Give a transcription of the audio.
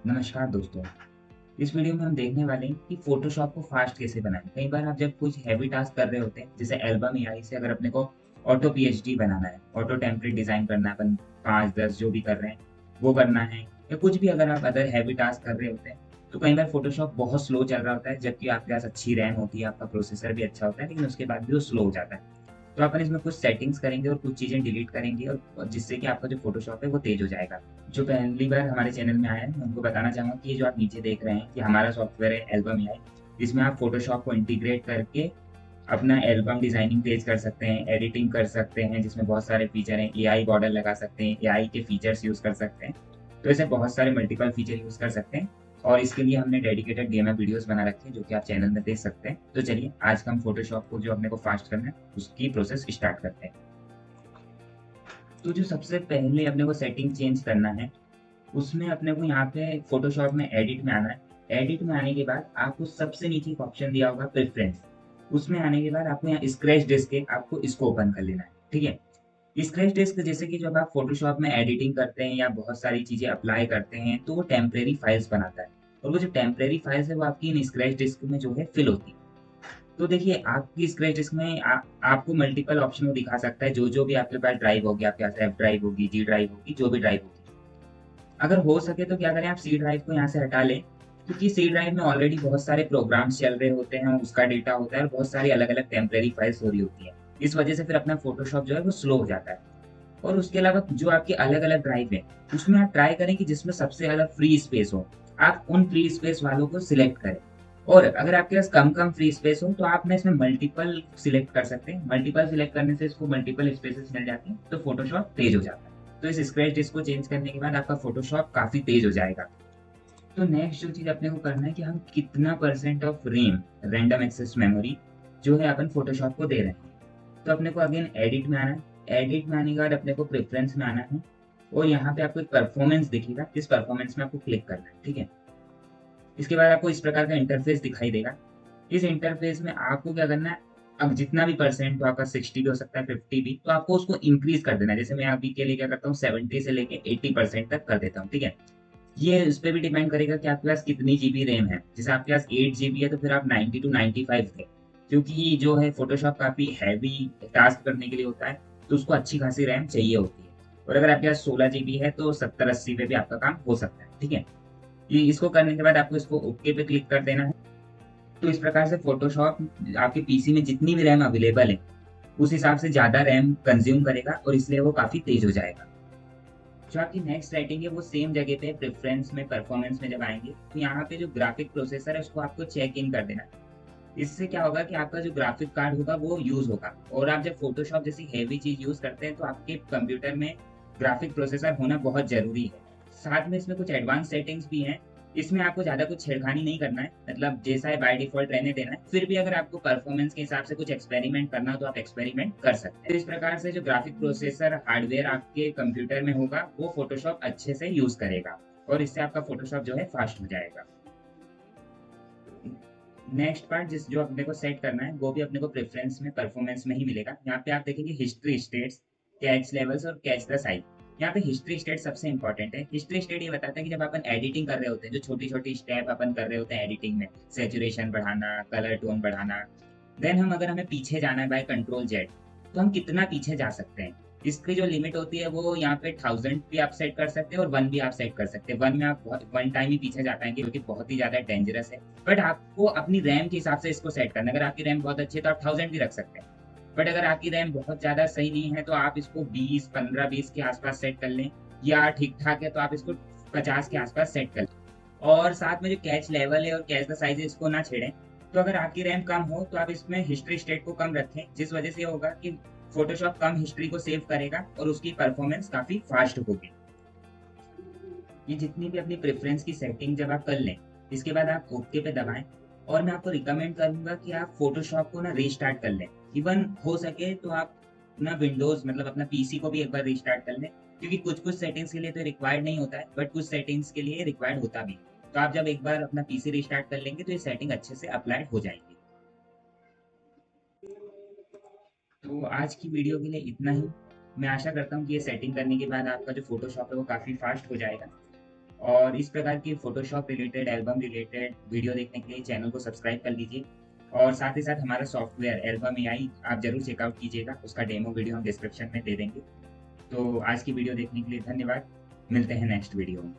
नमस्कार दोस्तों। इस वीडियो में हम देखने वाले हैं कि फोटोशॉप को फास्ट कैसे बनाएं। कई बार आप जब कुछ हैवी टास्क कर रहे होते हैं, जैसे एल्बम एआई से अगर अपने को ऑटो पीएचडी बनाना है, ऑटो टेम्पलेट डिजाइन करना है, अपन 5-10 जो भी कर रहे हैं वो करना है, या कुछ भी अगर आप अदर हैवी टास्क कर रहे होते हैं, तो कई बार फोटोशॉप बहुत स्लो चल रहा होता है, जबकि आपके पास अच्छी रैम होती है, आपका प्रोसेसर भी अच्छा होता है, लेकिन उसके बाद भी वो स्लो हो जाता है। तो अपन इसमें कुछ सेटिंग्स करेंगे और कुछ चीज़ें डिलीट करेंगे, और जिससे कि आपका जो फ़ोटोशॉप है वो तेज़ हो जाएगा। जो पहली बार हमारे चैनल में आया है, मैं उनको बताना चाहूँगा कि ये जो आप नीचे देख रहे हैं, ये हमारा सॉफ्टवेयर है एल्बम एआई। इसमें आप फ़ोटोशॉप को इंटीग्रेट करके अपना एल्बम डिज़ाइनिंग तेज़ कर सकते हैं, एडिटिंग कर सकते हैं, जिसमें बहुत सारे फीचर हैं। एआई बॉर्डर लगा सकते हैं, एआई के फीचर्स यूज़ कर सकते हैं। तो ऐसे बहुत सारे मल्टीपल फीचर यूज़ कर सकते हैं, और इसके लिए हमने डेडिकेटेड गेमर वीडियोस बना रखे हैं, जो कि आप चैनल में देख सकते हैं। तो चलिए आज हम फोटोशॉप को जो अपने को फास्ट करना है उसकी प्रोसेस स्टार्ट करते हैं। तो जो सबसे पहले अपने को सेटिंग चेंज करना है, उसमें अपने को यहाँ पे फोटोशॉप में एडिट में आना है। एडिट में आने के बाद आपको सबसे नीचे एक ऑप्शन दिया होगा प्रेफरेंस। उसमें आने के बाद आपको यहाँ स्क्रैच डिस्क है, आपको इसको ओपन कर लेना है। ठीक है। स्क्रैच डिस्क जैसे कि जब आप फोटोशॉप में एडिटिंग करते हैं या बहुत सारी चीजें अप्लाई करते हैं, तो वो टेम्परेरी फाइल्स बनाता है, और वो जो टेम्परेरी फाइल्स है वो आपकी इन स्क्रैच डिस्क में जो है फिल होती है। तो देखिए आपकी स्क्रैच डिस्क में आपको मल्टीपल ऑप्शन वो दिखा सकता है, जो भी आपके पास ड्राइव होगी, आपके पास एफ ड्राइव होगी, जी ड्राइव होगी, जो भी ड्राइव होगी। अगर हो सके तो क्या करें, आप सी ड्राइव को यहाँ से हटा लें, क्योंकि सी ड्राइव में ऑलरेडी बहुत सारे प्रोग्राम्स चल रहे होते हैं, उसका डेटा होता है, और बहुत सारी अलग अलग टेम्परेरी फाइल्स हो रही होती है। इस वजह से फिर अपना फोटोशॉप जो है वो स्लो हो जाता है। और उसके अलावा जो आपके अलग अलग ड्राइव है, उसमें आप ट्राई करें कि जिसमें सबसे ज्यादा फ्री स्पेस हो, आप उन फ्री स्पेस वालों को सिलेक्ट करें। और अगर आपके पास कम कम फ्री स्पेस हो, तो आप ना इसमें मल्टीपल सिलेक्ट कर सकते हैं। मल्टीपल सिलेक्ट करने से इसको मल्टीपल स्पेसेस मिल जाती हैं, तो फोटोशॉप तेज हो जाता है। तो इस स्क्रैच डिस्क को चेंज करने के बाद आपका फोटोशॉप काफी तेज हो जाएगा। तो नेक्स्ट जो चीज अपने को करना है कि हम कितना percent of RAM, random access memory, जो है अपन फोटोशॉप को दे रहे हैं। तो अपने को अगेन एडिट में आना है। एडिट में आने के बाद अपने को प्रेफरेंस में आना है, और यहाँ पे आपको एक परफॉर्मेंस दिखेगा, इस परफॉर्मेंस में आपको क्लिक करना है। ठीक है। इसके बाद आपको इस प्रकार का इंटरफेस दिखाई देगा। इस इंटरफेस में आपको क्या करना है, अब जितना भी परसेंट, तो आपका 60 भी हो सकता है, 50 भी, तो आपको उसको इंक्रीज कर देना है। जैसे मैं अभी के लिए क्या करता हूँ, 70 से लेके 80% तक कर देता हूँ। ठीक है। ये इस पे भी डिपेंड करेगा कि आपके पास कितनी जीबी रैम है। जैसे आपके पास 8 जीबी है, तो फिर आप 90 टू 95 थे, क्योंकि जो है फोटोशॉप काफी हैवी टास्क करने के लिए होता है, तो उसको अच्छी खासी रैम चाहिए होती है। और अगर आपके पास 16 जीबी है, तो 70-80 पे भी आपका काम हो सकता है। ठीक है। ये इसको करने के बाद आपको इसको ओके पे क्लिक कर देना है। तो इस प्रकार से फोटोशॉप आपके पीसी में जितनी भी रैम अवेलेबल है, उस हिसाब से ज्यादा रैम कंज्यूम करेगा, और इसलिए वो काफी तेज हो जाएगा। जो आपकी नेक्स्ट सेटिंग है वो सेम जगह पे प्रेफरेंस में, परफॉर्मेंस में जब आएंगे, तो यहाँ पे जो ग्राफिक प्रोसेसर है उसको आपको चेक इन कर देना है। इससे क्या होगा कि आपका जो ग्राफिक कार्ड होगा वो यूज होगा, और आप जब फोटोशॉप जैसी हैवी चीज यूज करते हैं, तो आपके कंप्यूटर में ग्राफिक प्रोसेसर होना बहुत जरूरी है। साथ में इसमें कुछ एडवांस सेटिंग्स भी हैं। इसमें आपको ज्यादा कुछ छेड़खानी नहीं करना है, मतलब जैसा है बाय डिफॉल्ट रहने देना है। फिर भी अगर आपको परफॉर्मेंस के हिसाब से कुछ एक्सपेरिमेंट करना हो, तो आप एक्सपेरिमेंट कर सकते हैं। तो इस प्रकार से जो ग्राफिक प्रोसेसर हार्डवेयर आपके कंप्यूटर में होगा, वो फोटोशॉप अच्छे से यूज करेगा, और इससे आपका फोटोशॉप जो है फास्ट हो जाएगा। नेक्स्ट पार्ट जिस जो अपने को सेट करना है, वो भी अपने को प्रेफरेंस में, परफॉर्मेंस में ही मिलेगा। यहाँ पे आप देखेंगे हिस्ट्री स्टेट्स, कैच लेवल्स और कैच द साइज। यहाँ पे हिस्ट्री स्टेट सबसे इंपॉर्टेंट है। हिस्ट्री स्टेट ये बताता है कि जब अपन एडिटिंग कर रहे होते हैं, जो छोटी छोटी स्टेप अपन कर रहे होते हैं एडिटिंग में, सेचुरेशन बढ़ाना, कलर टोन बढ़ाना, देन हम अगर हमें पीछे जाना है बाय कंट्रोल जेड, तो हम कितना पीछे जा सकते हैं। इसकी जो लिमिट होती है वो यहाँ पे 1000 भी आप सेट कर सकते हैं, और 1 भी आप सेट कर सकते हैं। 1 में आप 1 टाइम ही पीछे जा पाएंगे, जो कि बहुत ही ज्यादा डेंजरस है। बट आपको अपनी रैम के हिसाब से इसको सेट करना है। अगर आपकी रैम बहुत अच्छी है, तो आप 1000 भी रख सकते हैं। बट अगर आपकी रैम बहुत ज्यादा सही नहीं है, तो आप इसको 20, 15, 20 के आसपास सेट कर लें, या ठीक ठाक है तो आप इसको 50 के आसपास सेट कर लें। और साथ में जो कैच लेवल है और कैच द साइज है, इसको ना छेड़ें। तो अगर आपकी रैम कम हो, तो आप इसमें हिस्ट्री स्टेट को कम रखें, जिस वजह से ये होगा कि फोटोशॉप कम हिस्ट्री को सेव करेगा, और उसकी परफॉर्मेंस काफी फास्ट होगी। ये जितनी भी अपनी प्रेफरेंस की सेटिंग जब आप कर लें, इसके बाद आप ओके पे दबाएं। और मैं आपको रिकमेंड करूंगा कि आप फोटोशॉप को ना रीस्टार्ट कर लें। इवन हो सके तो आप अपना विंडोज, मतलब अपना पीसी को भी एक बार रीस्टार्ट कर लें, क्योंकि कुछ कुछ सेटिंग्स के लिए तो रिक्वायर्ड नहीं होता है, बट कुछ सेटिंग्स के लिए रिक्वायर्ड होता भी है। तो आप जब एक बार अपना पीसी रिस्टार्ट कर लेंगे, तो ये सेटिंग अच्छे से अप्लाइड हो जाएगी। तो आज की वीडियो के लिए इतना ही। मैं आशा करता हूँ कि ये सेटिंग करने के बाद आपका जो फोटोशॉप है वो काफ़ी फास्ट हो जाएगा। और इस प्रकार की Photoshop related, album related video देखने के लिए चैनल को सब्सक्राइब कर लीजिए और साथ ही साथ हमारा सॉफ्टवेयर एल्बम एआई आप ज़रूर चेकआउट कीजिएगा, उसका डेमो वीडियो हम डिस्क्रिप्शन में दे देंगे। तो आज की वीडियो देखने के लिए धन्यवाद। मिलते हैं नेक्स्ट वीडियो में।